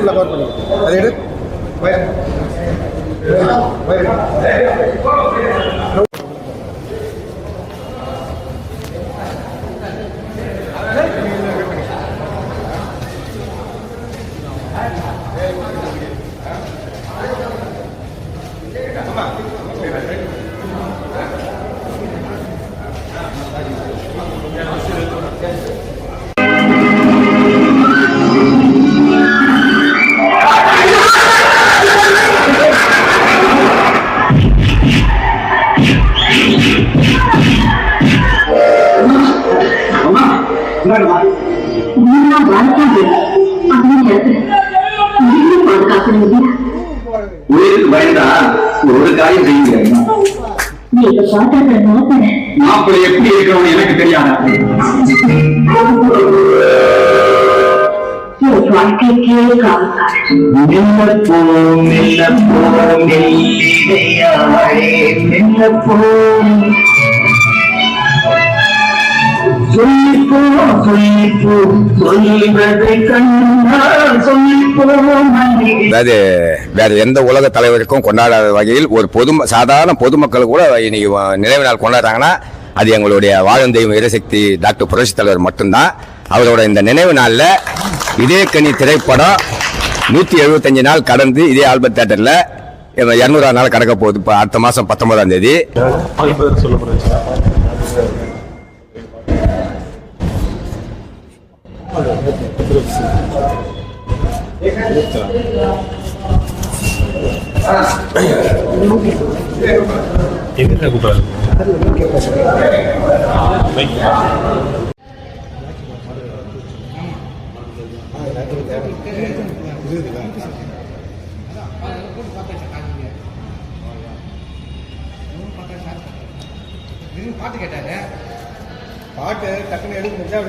ஃபுல்லாக கவர் பண்ணி அதை எடு உயிருக்கு பயந்தா ஒரு காரியம் செய்ய மாப்பிள்ளை எப்படி இருக்கிறவங்க எனக்கு தெரியாதா? அதாவது வேற எந்த உலக தலைவருக்கும் கொண்டாடாத வகையில் ஒரு சாதாரண பொதுமக்கள் கூட இன்னைக்கு நினைவு நாள் கொண்டாடுறாங்கன்னா அது எங்களுடைய வாழும் தெய்வம் வீரசக்தி டாக்டர் புரட்சித் தலைவர் மட்டும்தான். அவரோட இந்த நினைவு நாள்ல இதே கனி திரைப்படம் 175 நாள் கடந்து இதே ஆல்பர்ட் தியேட்டர்ல 200ஆம் நாள் கடக்க போகுது. இப்போ அடுத்த மாசம் 19ஆம் தேதி. பாட்டு கேட்டாரு பாட்டு டக்குன்னு எடுக்க முடிஞ்சா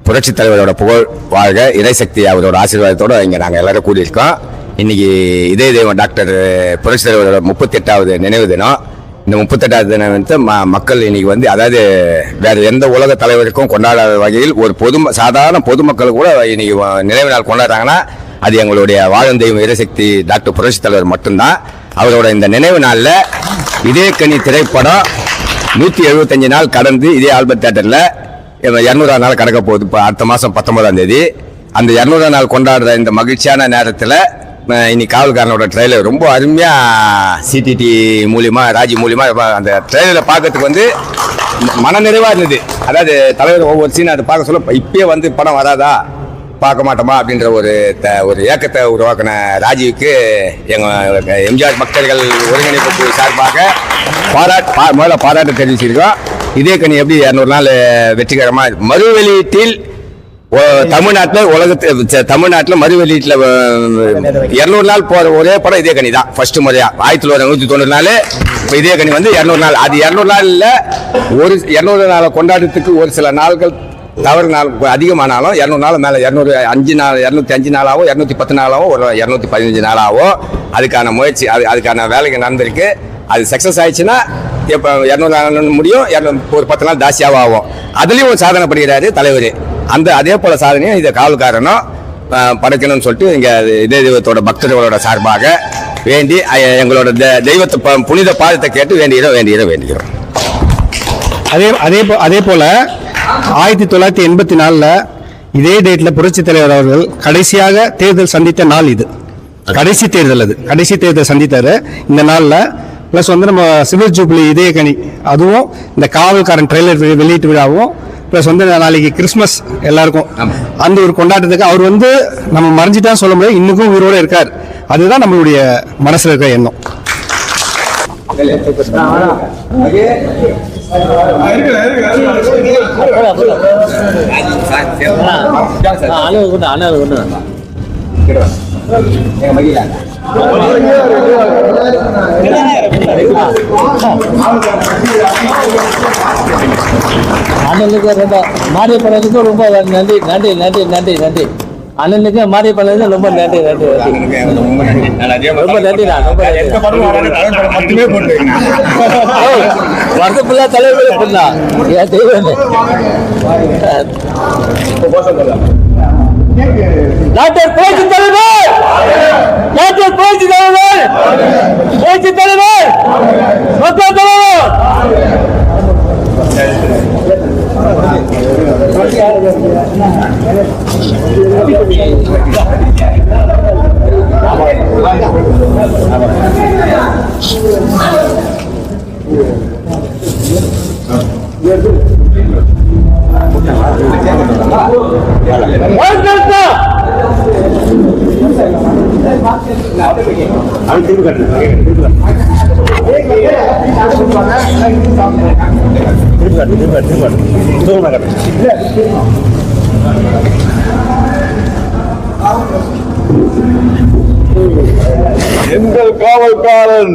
புரட்சித் தலைவரோட புகழ் வாழ்க, இறைசக்தி அவரோட ஆசீர்வாதத்தோடு இங்கே நாங்கள் எல்லாரும் கூடியிருக்கோம். இன்னைக்கு இதே தெய்வம் டாக்டர் புரட்சித் தலைவரோட 38வது நினைவு தினம். இந்த 38வது தினம் வந்து மக்கள் இன்னைக்கு வந்து அதாவது வேற எந்த உலக தலைவருக்கும் கொண்டாடாத வகையில் ஒரு சாதாரண பொதுமக்கள் கூட இன்னைக்கு நினைவு நாள் கொண்டாடுறாங்கன்னா அது எங்களுடைய வாழும் தெய்வம் வீரசக்தி டாக்டர் புரட்சித் தலைவர் மட்டும்தான். அவரோட இந்த நினைவு நாளில் இதே கனி திரைப்படம் 175 நாள் கடந்து இதே ஆல்பர்ட் தியேட்டர்ல 200ஆம் நாள் கடக்க போகுது. இப்போ அடுத்த மாசம் 19ஆம் தேதி. அந்த 200ஆம் நாள் கொண்டாடுற இந்த மகிழ்ச்சியான நேரத்தில் இன்னைக்கு காவல்காரனோட ட்ரெய்லர் ரொம்ப அருமையா சிடிடி மூலியமா ராஜி மூலியமா அந்த ட்ரெய்லரை பார்க்கறதுக்கு வந்து மனநிறைவா இருந்தது. அதாவது தலைவர் ஒவ்வொரு சீன் அதை பார்க்க சொல்ல இப்பயே வந்து படம் வராதா பார்க்க மாட்டோமா அப்படின்ற ஒரு ஏக்கத்தை உருவாக்கின ராஜீவுக்கு எங்க எம்ஜிஆர் பக்தர்கள் ஒருங்கிணைப்பு சார்பாக முதல்ல பாராட்டு தெரிவிச்சிருக்கோம். இதே கனி எப்படி 200 நாள் வெற்றிகரமா மறு வெளியீட்டில் தமிழ்நாட்டில் மறு வெளியீட்டில் 200 நாள் போற ஒரே படம் இதே கனி தான். ஃபர்ஸ்ட் முறையா 1990 நாள் இதே கனி வந்து 200 நாள். அது 200 நாள் இல்ல, ஒரு 200 நாளை கொண்டாடுறதுக்கு ஒரு சில நாள்கள் தவறு நாள் அதிகமானாலும் 200 நாள் மேல 205 நாள் 205 நாளாவோ 210 நாளாவோ ஒரு 215 நாளாவோ அதுக்கான முயற்சி அதுக்கான வேலைகள் நடந்திருக்கு. அது சக்சஸ் ஆயிடுச்சுன்னா இப்போ 200 நாள் முடியும், ஒரு 10 நாள் ஜாஸ்தியாகவும் ஆகும். அதுலேயும் ஒரு சாதனை பண்ணுறாரு தலைவர். அதே போல சாதனையும் இதை காவல்காரனும் படைக்கணும்னு சொல்லிட்டு இங்கே இதே தெய்வத்தோட பக்தர்களோட சார்பாக வேண்டி எங்களோட தெய்வத்தை புனித பாதத்தை கேட்டு வேண்டிக்கிறோம். அதே போல 1984 இதே டேட்ல புரட்சித் தலைவர் அவர்கள் கடைசியாக தேர்தல் சந்தித்த நாள் இது. கடைசி தேர்தல் சந்தித்தாரு இந்த நாள்ல. பிளஸ் வந்து நம்ம சில்வர் ஜூப்ளி இதே கனி அதுவும் இந்த காவல்காரன் ட்ரெய்லர் வெளியீட்டு விழாவும் பிளஸ் வந்து நாளைக்கு கிறிஸ்மஸ் எல்லாருக்கும் அந்த ஒரு கொண்டாட்டத்துக்கு அவர் வந்து நம்ம மறைஞ்சிட்டா சொல்ல முடியாது, இன்னும் உயிரோட இருக்கார். அதுதான் நம்மளுடைய மனசுல இருக்கிற எண்ணம். அண்ணனுக்கு ரொம்ப மாறி பண்ணதுக்கு ரொம்ப நன்றி. அண்ணனுக்கு மாறி பண்ணதுக்கு ரொம்ப நன்றி. ரொம்ப நன்றிண்ணா, ரொம்ப நன்றி. மட்டுமே போட்டு வருஷம் ஃபுல்லா தலைவர் பண்ணா என் தெய்வமே. டாக்டர் புரட்சி தலைவர், டாக்டர் புரட்சி தலைவர், புரட்சி தலைவர், மக்கள் தலைவர். எங்கள் காவல்காரன்,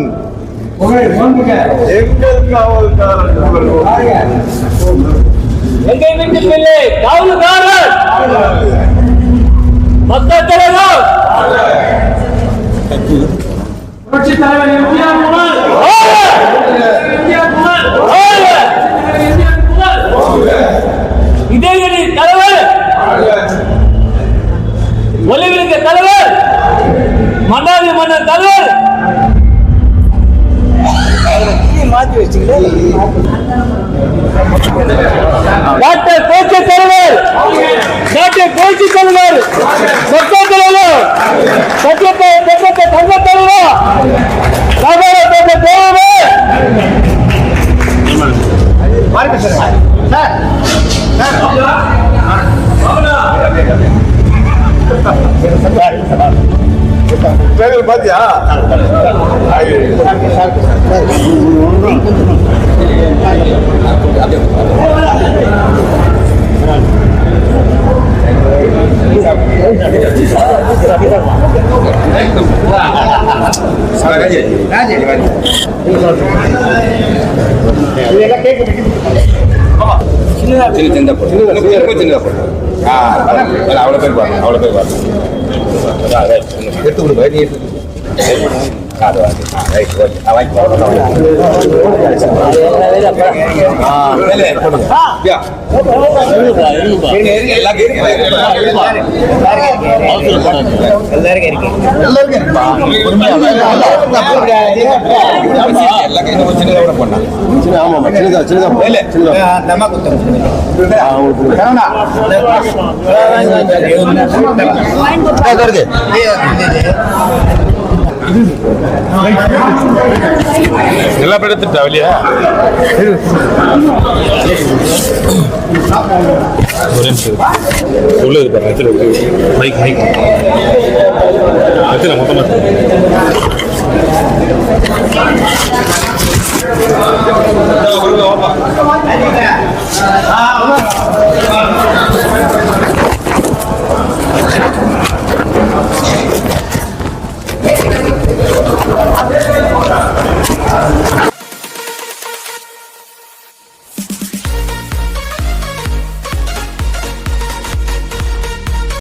எங்கள் காவல்காரன், எங்கள் வீட்டு பிள்ளை காவல்காரர், மக்கள் தலைவர், புரட்சி தலைவர் எம்ஜிஆர் புகழ். எம்ஜிஆர் புகழ். எம்ஜிஆர் புகழ். இதயகிரி தலைவர், ஒலிவிருக்க தலைவர், மன்னாதி மன்னர் தலைவர், டாக்டர் புரட்சி தலைவர், டாக்டர் புரட்சி தலைவர், மக்கள் தலைவர், சத்தியத்தை தங்க தலைவர், நகரத்தை தலைவர். பேர்கள் பாத்தியா? அவ்வளோ பேர் பாருங்க, அவ்வளோ பேர் பாருங்க. எடுத்து கொடுங்க, நீ எடுத்து எல்லாம் எடுத்துட்டா வெளியா? ஒரு நிமிஷம் உள்ளது பாருங்க, எத்தனை மைக் மைக் எத்தனை மொத்தமாக ஆ